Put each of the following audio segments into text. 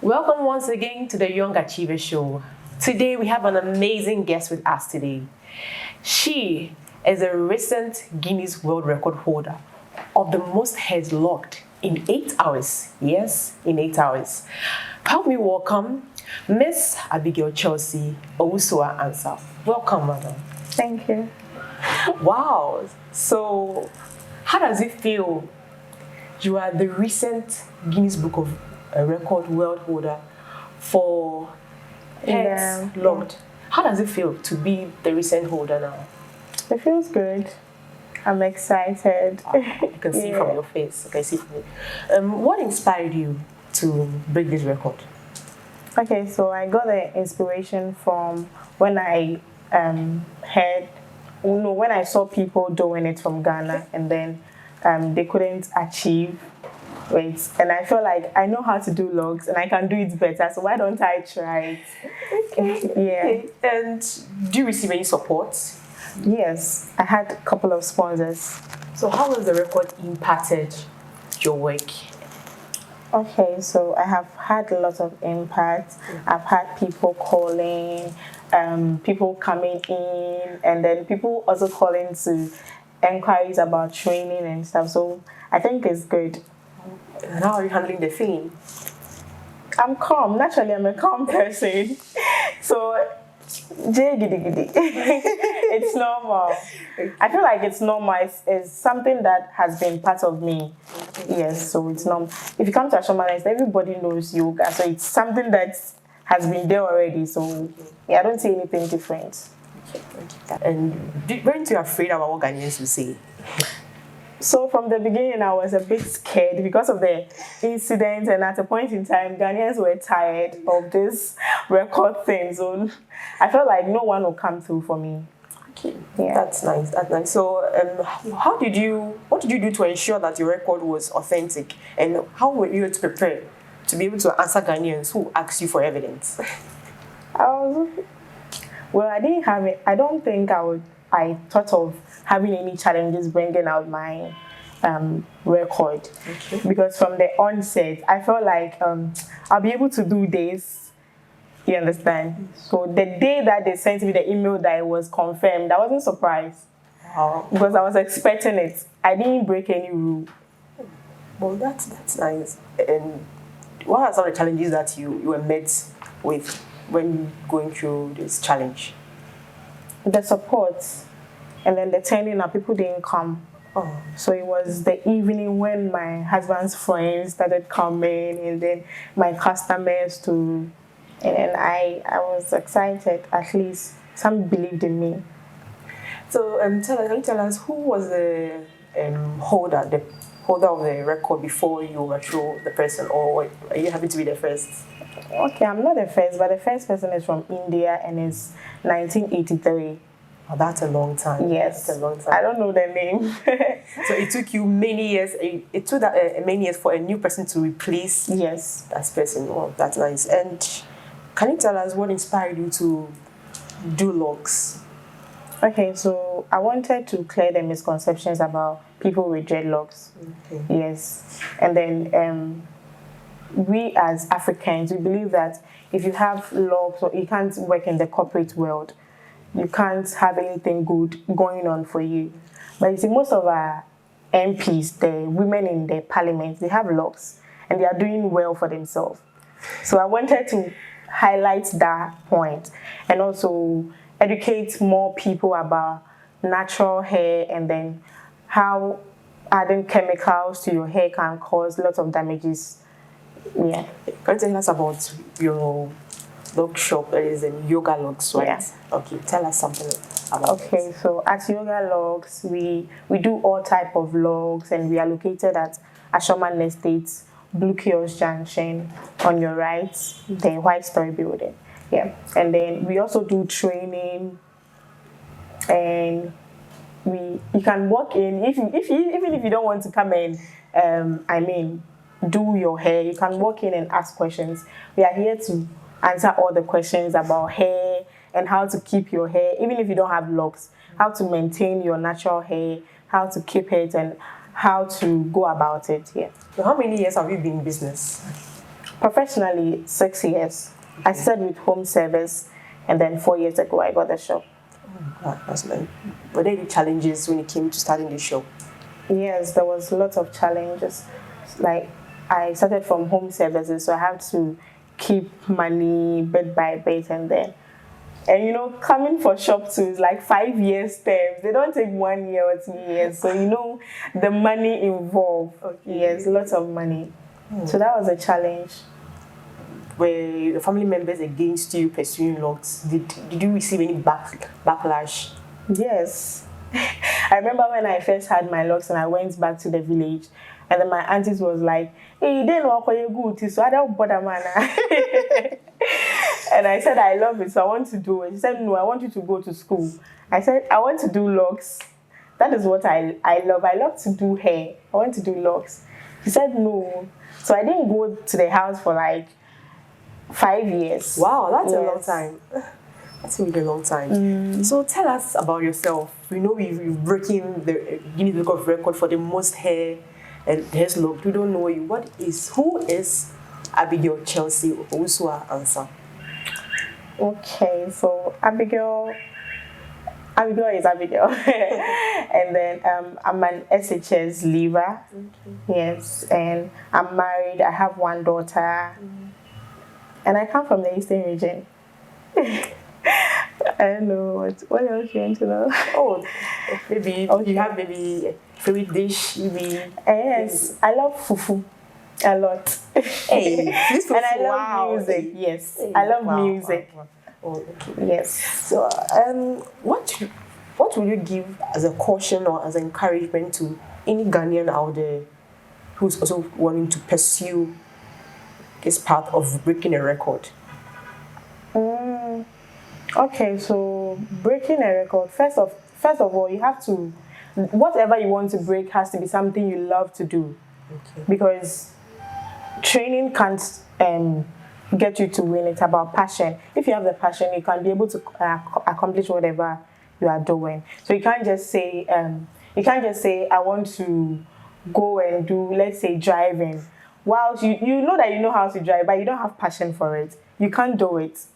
Welcome once again to the Young Achiever Show. Today we have an amazing guest with us today. She is a recent Guinness World Record holder of the most heads locked in 8 hours. Yes, in 8 hours. Help me welcome Miss Abigail Chelsea Owusua Ansah. Welcome, madam. Thank you. Wow. So, how does it feel? You are the recent Guinness Book of Record world holder for heads locked. How does it feel to be the recent holder now? It feels good. I'm excited. You can see from your face. You can see from it. What inspired you to break this record? Okay, so I got the inspiration from when I when I saw people doing it from Ghana, and then they couldn't achieve it, and I felt like I know how to do logs and I can do it better, so why don't I try it? Okay. And do you receive any support? Yes, I had a couple of sponsors. So how has the record impacted your work? Okay, so I have had a lot of impact. I've had people calling, people coming in, and then people also calling to inquiries about training and stuff. So I think it's good. And how are you handling the feeling? I'm calm. Naturally, I'm a calm person. So, it's normal. I feel like it's normal. It's something that has been part of me. Yes, so it's normal. If you come to Ashomalist, everybody knows yoga. So it's something that has been there already. So, yeah, I don't see anything different. And weren't you afraid about what Ghanaians will say? So from the beginning, I was a bit scared because of the incident, and at a point in time, Ghanaians were tired of this record thing. So I felt like no one would come through for me. Okay, yeah. That's nice. That's nice. So, what did you do to ensure that your record was authentic, and how were you to prepare to be able to answer Ghanaians who asked you for evidence? I didn't have it. I don't think I thought of having any challenges bringing out my record. Okay. Because from the onset, I felt like I'll be able to do this. You understand? So the day that they sent me the email that it was confirmed, I wasn't surprised. Wow. Because I was expecting it. I didn't break any rule. Well, that's nice. And what are some of the challenges that you were met with when going through this challenge? The support. And then the turning up, people didn't come. Oh. So it was the evening when my husband's friends started coming, and then my customers too. And then I was excited. At least some believed in me. So can you tell us who was the holder of the record before you were through the person, or are you happy to be the first? Okay, I'm not the first, but the first person is from India, and it's 1983. Oh, that's a long time. Yes, that's a long time. I don't know the name. So it took you many years. It took many years for a new person to replace that person. Oh, that's nice. And can you tell us what inspired you to do logs? Okay, so I wanted to clear the misconceptions about people with dreadlocks. Okay. Yes, and then we as Africans, we believe that if you have locks, or you can't work in the corporate world, you can't have anything good going on for you. But you see, most of our MPs, the women in the parliament, they have locks and they are doing well for themselves. So I wanted to highlight that point and also educate more people about natural hair, and then how adding chemicals to your hair can cause lots of damages. Yeah. Can you tell us about your log shop? It is in Yoga Logs, right? Yeah. Okay, tell us something about it. So at Yoga Logs, we do all type of logs, and we are located at Ashoman Estates, Blue Kiosk Junction, on your right, the White Story building. Yeah, and then we also do training, and you can walk in even if you don't want to come in. Do your hair. You can walk in and ask questions. We are here to answer all the questions about hair and how to keep your hair, even if you don't have locks, how to maintain your natural hair, how to keep it, and how to go about it. Yeah. So how many years have you been in business? Professionally, 6 years. I started with home service, and then 4 years ago I got the shop. That's nice. Were there any challenges when it came to starting the shop? Yes, there was lots of challenges. Like, I started from home services, so I have to keep money bit by bit, and coming for shop too is like 5 years terms. They don't take 1 year or 2 years, so the money involved. Okay. Yes, lots of money. So that was a challenge. Were your family members against you pursuing locks? Did you receive any backlash? Yes. I remember when I first had my locks and I went back to the village, and then my aunties was like, "Hey, you didn't know how you good, so I don't bother, man." And I said, "I love it, so I want to do it." She said, "No, I want you to go to school." I said, "I want to do locks. That is what I love. I love to do hair. I want to do locks." She said, "No." So I didn't go to the house for like 5 years. Wow, that's a long time. That's a really long time. So tell us about yourself. We know you've broken the Guinness World Record for the most hair and hair locked. We don't know you. Who is Abigail Chelsea Owusu Ansah? Okay, so Abigail is Abigail. And then I'm an SHS leaver. Yes, and I'm married. I have one daughter. And I come from the Eastern region. I don't know what else you want to know. Oh, maybe you have maybe a favorite dish, maybe. Yes, I love fufu a lot. Hey, this fufu, and I love music. Yes, hey, I love music. Wow. Oh, okay. Yes. So, what will you give as a caution or as encouragement to any Ghanaian out there who's also wanting to pursue this path of breaking a record? Okay, so breaking a record, first of all, you have to, whatever you want to break has to be something you love to do. Okay. Because training can't get you to win. It's about passion. If you have the passion, you can be able to accomplish whatever you are doing. So you can't just say I want to go and do, let's say, driving. Whilst you know that you know how to drive, but you don't have passion for it, you can't do it.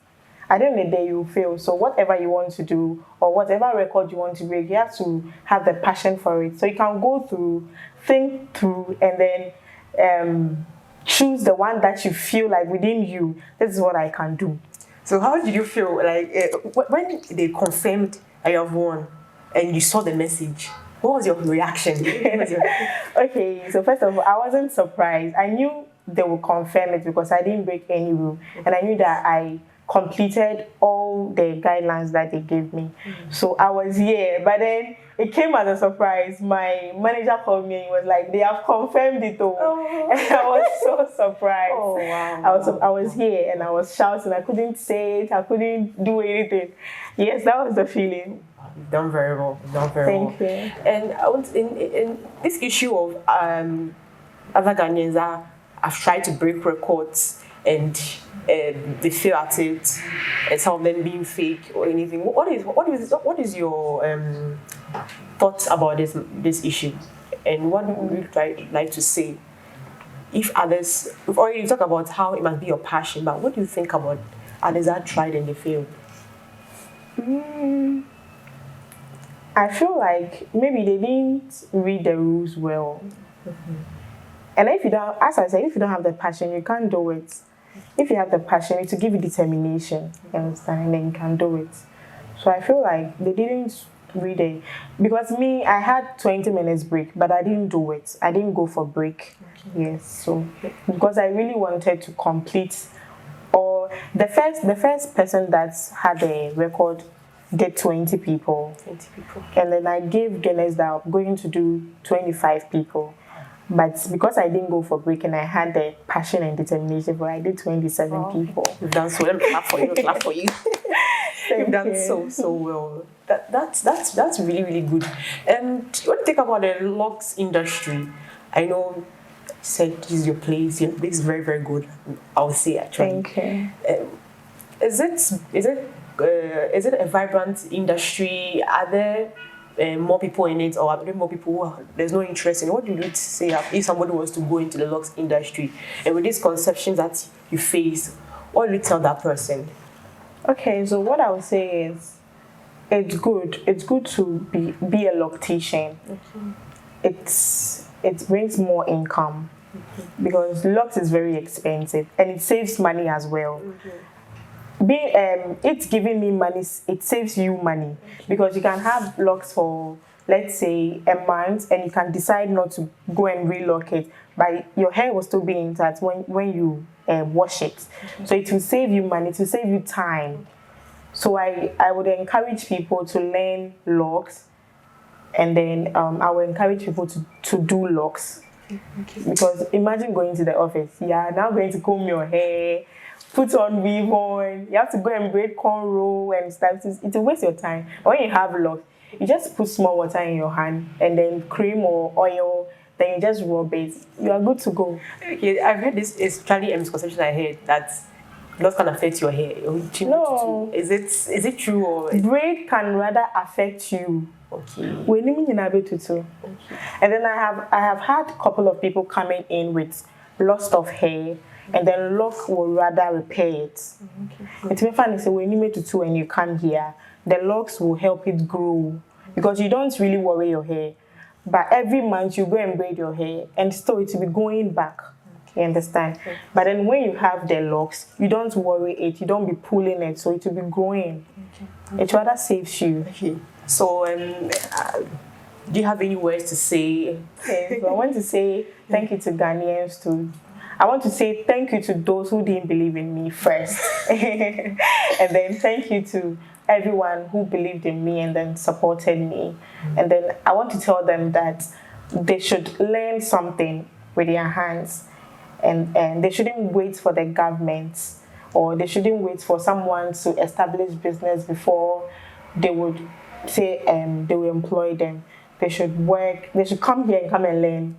At the end of the day, you will fail. So whatever you want to do or whatever record you want to break, you have to have the passion for it. So you can go through, think through, and then choose the one that you feel like within you, this is what I can do. So how did you feel like when they confirmed that you have won and you saw the message? What was your reaction? Okay, so first of all, I wasn't surprised. I knew they would confirm it because I didn't break any rule, and I knew that I completed all the guidelines that they gave me. So I was here, but then it came as a surprise. My manager called me and he was like, "They have confirmed it all." Oh. And I was so surprised. Oh, wow. I was here and I was shouting. I couldn't say it. I couldn't do anything. Yes, that was the feeling. You've done very well. Thank you. And in this issue of other Ghanaians have tried to break records and they fail at it, and some of them being fake or anything. What is your thoughts about this issue, and what would you like to say? If others, we've already talked about how it must be your passion, but what do you think about others that tried and they failed? I feel like maybe they didn't read the rules well. And if you don't, as I said, if you don't have the passion, you can't do it. If you have the passion, it will give you determination, you understand, and then you can do it. So I feel like they didn't read it. Because me, I had 20 minutes break, but I didn't do it. I didn't go for break. Okay. Yes, so because I really wanted to complete, or the first person that had a record did 20 people. 20 people. And then I gave Guinness that I'm going to do 25 people. But because I didn't go for break and I had the passion and determination for it, I did 27 people. You've done so well. Clap for you. Clap for you. You've done so well. That's really, really good. And when you think about the locks industry, I know you said this is your place. This is very, very good. I would say actually. Thank you. Is it a vibrant industry? Are there more people in it, or are there more people there's no interest in it? What do you say if somebody wants to go into the locks industry, and with these conceptions that you face, what do you tell that person? Okay, so what I would say is, it's good. It's good to be a loctician. It brings more income because locks is very expensive and it saves money as well. It's giving me money. It saves you money because you can have locks for, let's say, a month, and you can decide not to go and relocate, but your hair will still be intact when you wash it. So it will save you money. It will save you time. So I would encourage people to learn locks, and then I will encourage people to do locks. Because imagine going to the office, now going to comb your hair, put on weave on, you have to go and braid cornrow and stuff. It will waste your time. But when you have locks, you just put small water in your hand and then cream or oil, then you just rub it. You are good to go. Okay, I've heard this is actually a misconception I heard that locks can affect your hair. No. Is it true or braid can rather affect you? Okay. Okay. And then I have had a couple of people coming in with loss of hair, and then lock will rather repair it. It's been funny, so when you make tutu and you come here, the locks will help it grow because you don't really worry your hair. But every month you go and braid your hair, and still it will be going back. You understand? But then when you have the locks, you don't worry it, you don't be pulling it, so it will be growing. It rather saves you. So, do you have any words to say? Okay, so I want to say thank you to Ghanaians too. I want to say thank you to those who didn't believe in me first. And then thank you to everyone who believed in me and then supported me. And then I want to tell them that they should learn something with their hands. And they shouldn't wait for the government, or they shouldn't wait for someone to establish business before they would say they will employ them. They should work. They should come here and come and learn.